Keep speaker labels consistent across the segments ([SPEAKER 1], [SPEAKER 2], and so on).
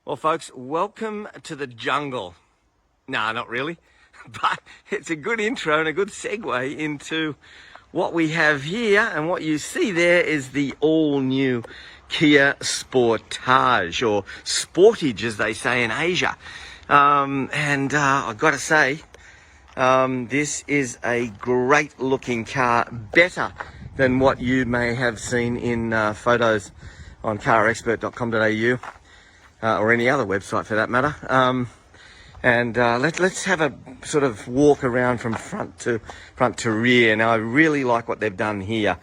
[SPEAKER 1] Well, folks, welcome to the jungle. Nah, not really, but it's a good intro and a good segue into what we have here. And what you see there is the all-new Kia Sportage, or Sportage as they say in Asia. I've got to say, this is a great looking car, better than what you may have seen in photos on carexpert.com.au. Or any other website for that matter. Let's have a sort of walk around from front to rear. Now, I really like what they've done here.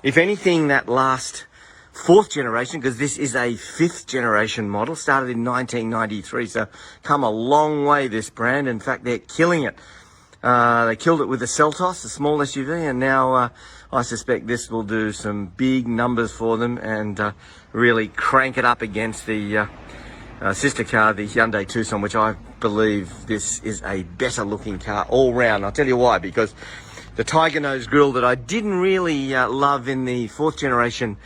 [SPEAKER 1] If anything, that last fourth generation, because this is a fifth generation model, started in 1993, so come a long way, this brand. In fact, they're killing it. They killed it with the Sportage, the small SUV, and now I suspect this will do some big numbers for them and really crank it up against the sister car, the Hyundai Tucson, which I believe this is a better looking car all round. I'll tell you why, because the Tiger Nose grille that I didn't really love in the fourth generation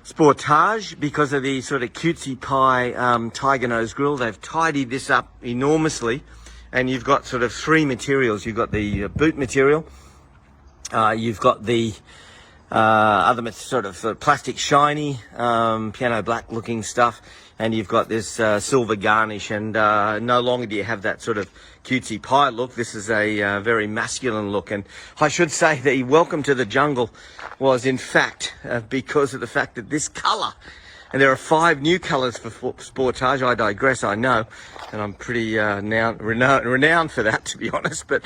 [SPEAKER 1] Sportage, because of the sort of cutesy pie Tiger Nose grille, they've tidied this up enormously, and you've got sort of three materials. You've got the boot material, you've got the other sort of plastic shiny piano black looking stuff, and you've got this silver garnish, and no longer do you have that sort of cutesy pie look. This is a very masculine look. And I should say the welcome to the jungle was in fact because of the fact that this colour, and there are 5 new colours for Sportage. I digress, I know, and I'm pretty renowned for that, to be honest. But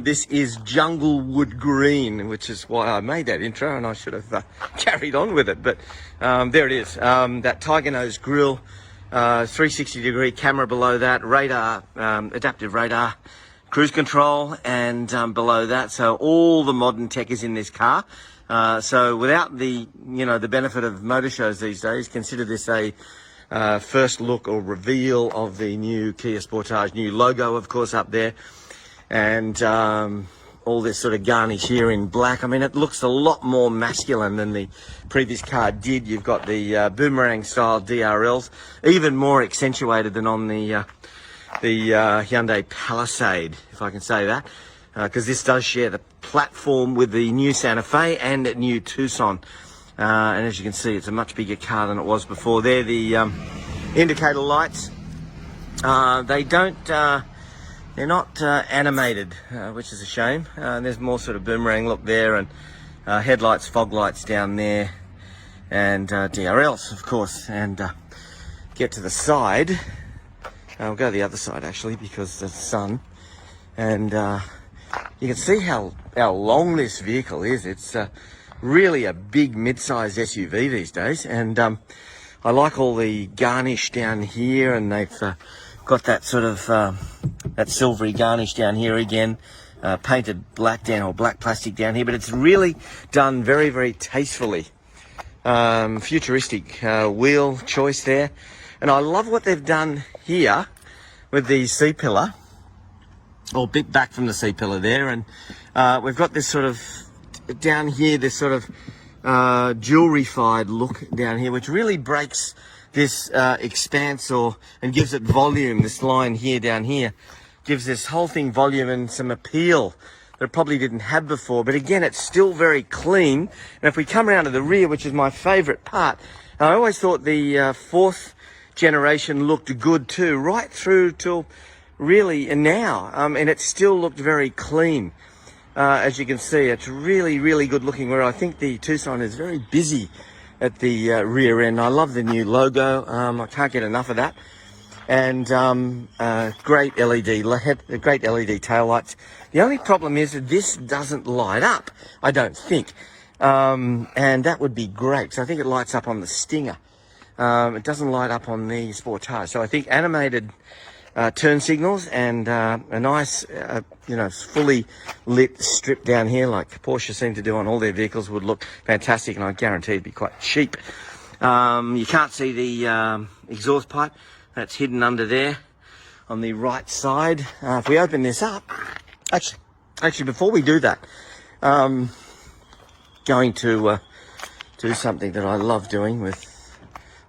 [SPEAKER 1] this is jungle wood green, which is why I made that intro, and I should have carried on with it. But there it is, that Tiger Nose grille, 360-degree camera below that, radar, adaptive radar, cruise control, and below that, so all the modern tech is in this car. So without the benefit of motor shows these days, consider this a first look or reveal of the new Kia Sportage. New logo, of course, up there, and all this sort of garnish here in black. I mean, it looks a lot more masculine than the previous car did. You've got the boomerang style DRLs, even more accentuated than on the Hyundai Palisade, if I can say that. Because this does share the platform with the new Santa Fe and the new Tucson. And as you can see, it's a much bigger car than it was before. They're the indicator lights. They're not animated, which is a shame. There's more sort of boomerang look there, and headlights, fog lights down there, and DRLs, of course. And get to the side. I'll go to the other side, actually, because the sun. And you can see how long this vehicle is. It's really a big mid-sized SUV these days, and I like all the garnish down here, and they've got that sort of that silvery garnish down here again, painted black down, or black plastic down here, but it's really done very, very tastefully. Futuristic wheel choice there, and I love what they've done here with the C-pillar, or bit back from the C-pillar there, and we've got this sort of down here, this sort of jewelry-fied look down here, which really breaks this expanse and gives it volume. This line here down here gives this whole thing volume and some appeal that it probably didn't have before. But again, it's still very clean. And if we come around to the rear, which is my favourite part, I always thought the fourth generation looked good too, right through till really now, and it still looked very clean. As you can see, it's really, really good looking, where I think the Tucson is very busy at the rear end. I love the new logo. I can't get enough of that. And great LED tail lights. The only problem is that this doesn't light up, I don't think. And that would be great, because I think it lights up on the Stinger. It doesn't light up on the Sportage. So I think animated turn signals and a nice, fully lit strip down here, like Porsche seem to do on all their vehicles, would look fantastic, and I guarantee it'd be quite cheap. You can't see the exhaust pipe. That's hidden under there on the right side. If we open this up, actually, before we do that, going to do something that I love doing with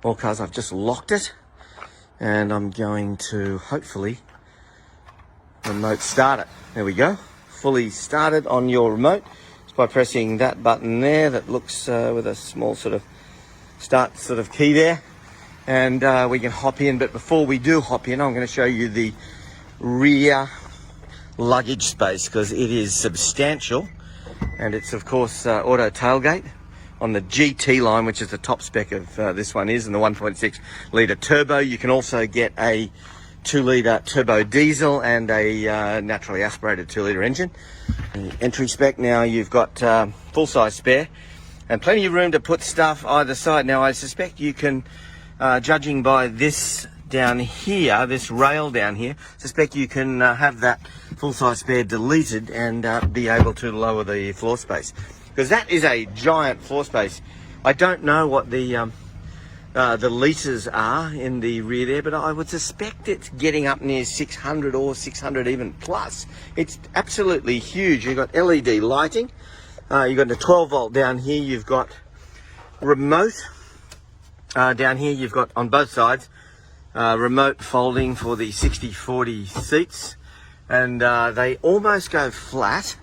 [SPEAKER 1] all cars. I've just locked it. And I'm going to hopefully remote start it. There we go. Fully started on your remote. Just by pressing that button there that looks with a small sort of start sort of key there. And we can hop in. But before we do hop in, I'm going to show you the rear luggage space because it is substantial. And it's, of course, auto tailgate on the GT line, which is the top spec of this one is, and the 1.6 litre turbo. You can also get a 2 litre turbo diesel and a naturally aspirated 2 litre engine. The entry spec, now you've got full size spare and plenty of room to put stuff either side. Now I suspect you can, judging by this down here, this rail down here, suspect you can have that full size spare deleted and be able to lower the floor space, because that is a giant floor space. I don't know what the litres are in the rear there, but I would suspect it's getting up near 600 or 600 even plus. It's absolutely huge. You've got LED lighting. You've got the 12 volt down here. You've got remote down here. You've got on both sides remote folding for the 60/40 seats, and they almost go flat.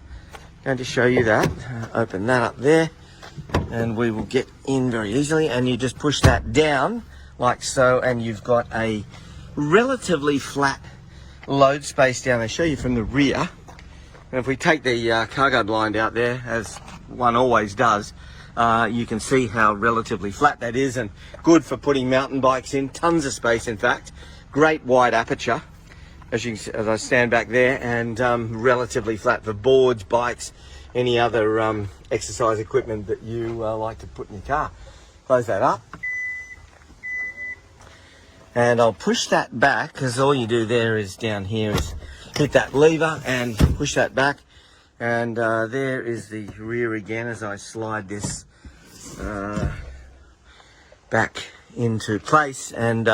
[SPEAKER 1] Going to show you that. Open that up there, and we will get in very easily. And you just push that down like so, and you've got a relatively flat load space down there. I'll show you from the rear. And if we take the cargo blind out there, as one always does, you can see how relatively flat that is, and good for putting mountain bikes in. Tons of space, in fact. Great wide aperture, as you can see, as I stand back there, and relatively flat for boards, bikes, any other exercise equipment that you like to put in your car. Close that up. And I'll push that back, because all you do there is down here is hit that lever and push that back. And there is the rear again as I slide this back into place. And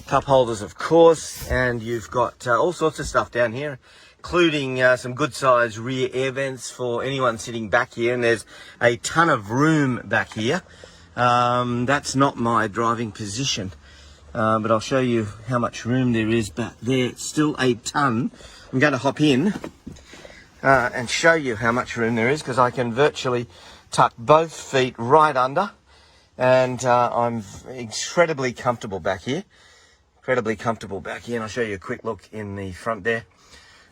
[SPEAKER 1] cup holders, of course, and you've got all sorts of stuff down here, including some good sized rear air vents for anyone sitting back here. And there's a ton of room back here. That's not my driving position, but I'll show you how much room there is back there. It's still a ton. I'm going to hop in and show you how much room there is, because I can virtually tuck both feet right under, and I'm incredibly comfortable back here. And I'll show you a quick look in the front there,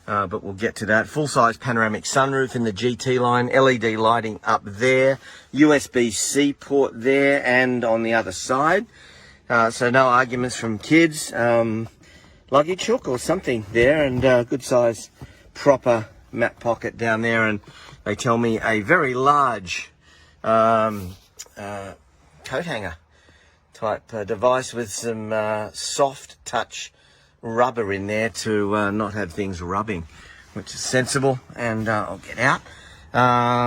[SPEAKER 1] but we'll get to that. Full-size panoramic sunroof in the GT line, LED lighting up there, USB-C port there and on the other side, so no arguments from kids. Luggage hook or something there, and good size proper map pocket down there, and they tell me a very large coat hanger type device with some soft touch rubber in there to not have things rubbing, which is sensible. And I'll get out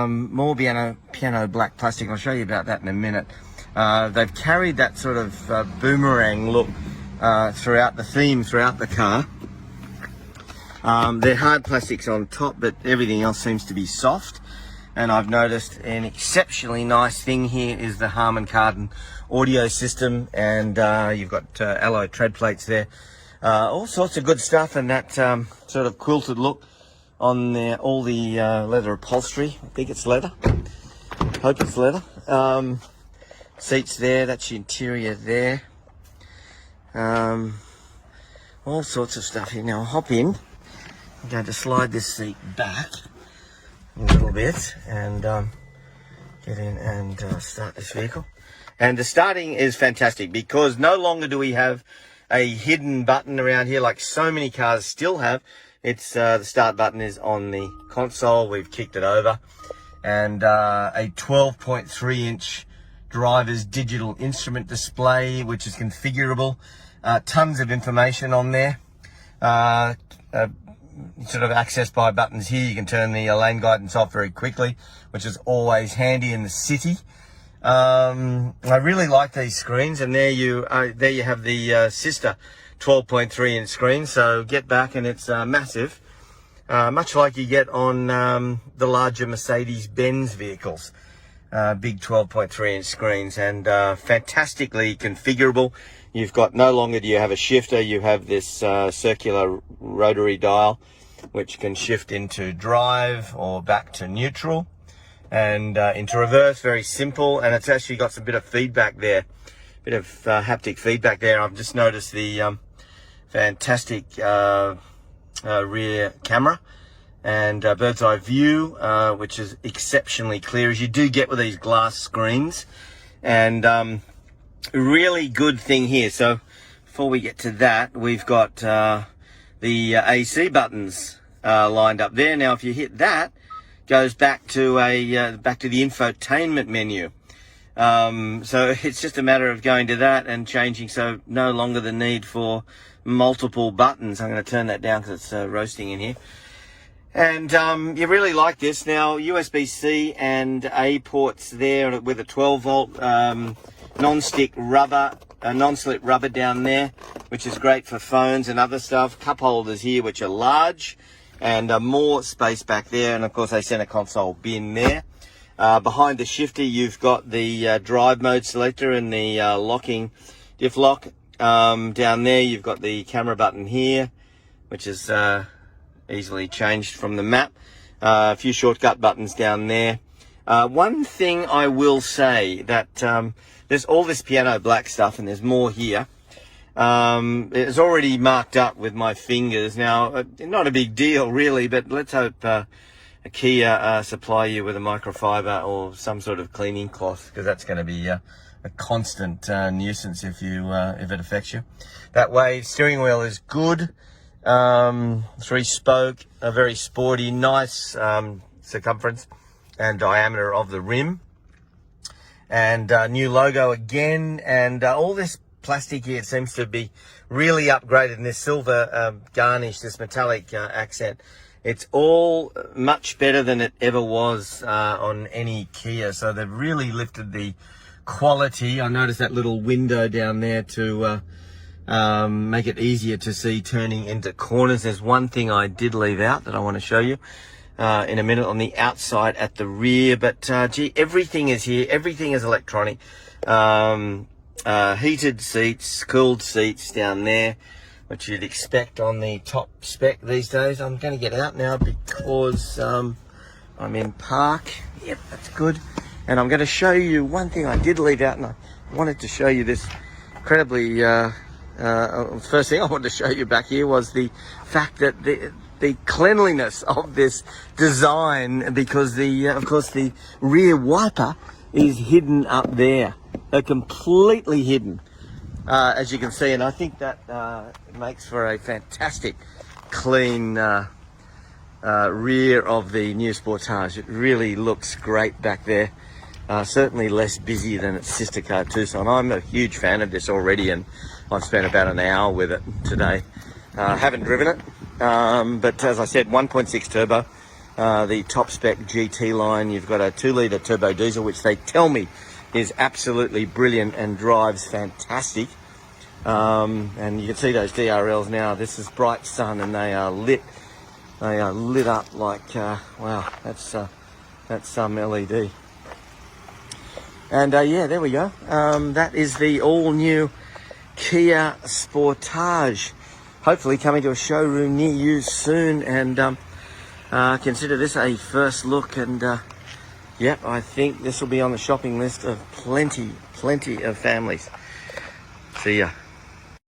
[SPEAKER 1] more piano black plastic. I'll show you about that in a minute. They've carried that sort of boomerang look throughout the theme throughout the car. They're hard plastics on top, but everything else seems to be soft. And I've noticed an exceptionally nice thing here is the Harman Kardon audio system, and you've got alloy tread plates there. All sorts of good stuff, and that sort of quilted look on there, all the leather upholstery. I think it's leather. Hope it's leather. Seats there, that's the interior there. All sorts of stuff here. Now I'll hop in. I'm going to slide this seat back a little bit and get in and start this vehicle. And the starting is fantastic, because no longer do we have a hidden button around here like so many cars still have. It's the start button is on the console. We've kicked it over, and a 12.3 inch driver's digital instrument display, which is configurable. Tons of information on there. Sort of accessed by buttons here. You can turn the lane guidance off very quickly, which is always handy in the city. I really like these screens, and there you have the sister 12.3 inch screen. So get back, and it's massive, much like you get on the larger Mercedes-Benz vehicles. Big 12.3 inch screens, and fantastically configurable. you've got, no longer do you have a shifter, you have this circular rotary dial, which can shift into drive or back to neutral and into reverse. Very simple, and it's actually got some bit of feedback there, bit of haptic feedback there. I've just noticed the fantastic rear camera and bird's eye view, which is exceptionally clear, as you do get with these glass screens. And really good thing here. So before we get to that, we've got the AC buttons lined up there. Now, if you hit that, goes back to back to the infotainment menu. So it's just a matter of going to that and changing. So no longer the need for multiple buttons. I'm going to turn that down because it's roasting in here. And you really like this. Now, USB-C and A ports there with a 12-volt non-slip rubber down there, which is great for phones and other stuff. Cup holders here, which are large, and more space back there. And of course, a center console bin there. Behind the shifter, you've got the drive mode selector and the locking diff lock. Down there, you've got the camera button here, which is easily changed from the map. A few shortcut buttons down there. One thing I will say, that there's all this piano black stuff, and there's more here. It's already marked up with my fingers. Now, not a big deal really, but let's hope a Kia supply you with a microfiber or some sort of cleaning cloth, because that's going to be a constant nuisance if it affects you. That way, steering wheel is good. 3-spoke, a very sporty, nice circumference and diameter of the rim, and new logo again, and all this plastic here seems to be really upgraded, and this silver garnish, this metallic accent, it's all much better than it ever was on any Kia. So they've really lifted the quality. I noticed that little window down there to make it easier to see turning into corners. There's one thing I did leave out that I want to show you in a minute on the outside at the rear, but gee, everything is here, everything is electronic. Heated seats, cooled seats down there, which you'd expect on the top spec these days. I'm going to get out now because I'm in park. Yep, that's good. And I'm going to show you one thing I did leave out, and I wanted to show you this incredibly first thing I wanted to show you back here was the fact that the cleanliness of this design, because of course the rear wiper is hidden up there. They're completely hidden, as you can see, and I think that makes for a fantastic clean rear of the new Sportage. It really looks great back there. Certainly less busy than its sister car Tucson. I'm a huge fan of this already, and I've spent about an hour with it today. Haven't driven it, but as I said, 1.6 turbo, the top spec GT line. You've got a 2-litre turbo diesel, which they tell me is absolutely brilliant and drives fantastic. And you can see those DRLs now. This is bright sun, and they are lit. They are lit up like wow. That's some LED. And yeah, there we go. That is the all-new Kia Sportage. Hopefully coming to a showroom near you soon. And consider this a first look. And yep, I think this will be on the shopping list of plenty of families. See ya.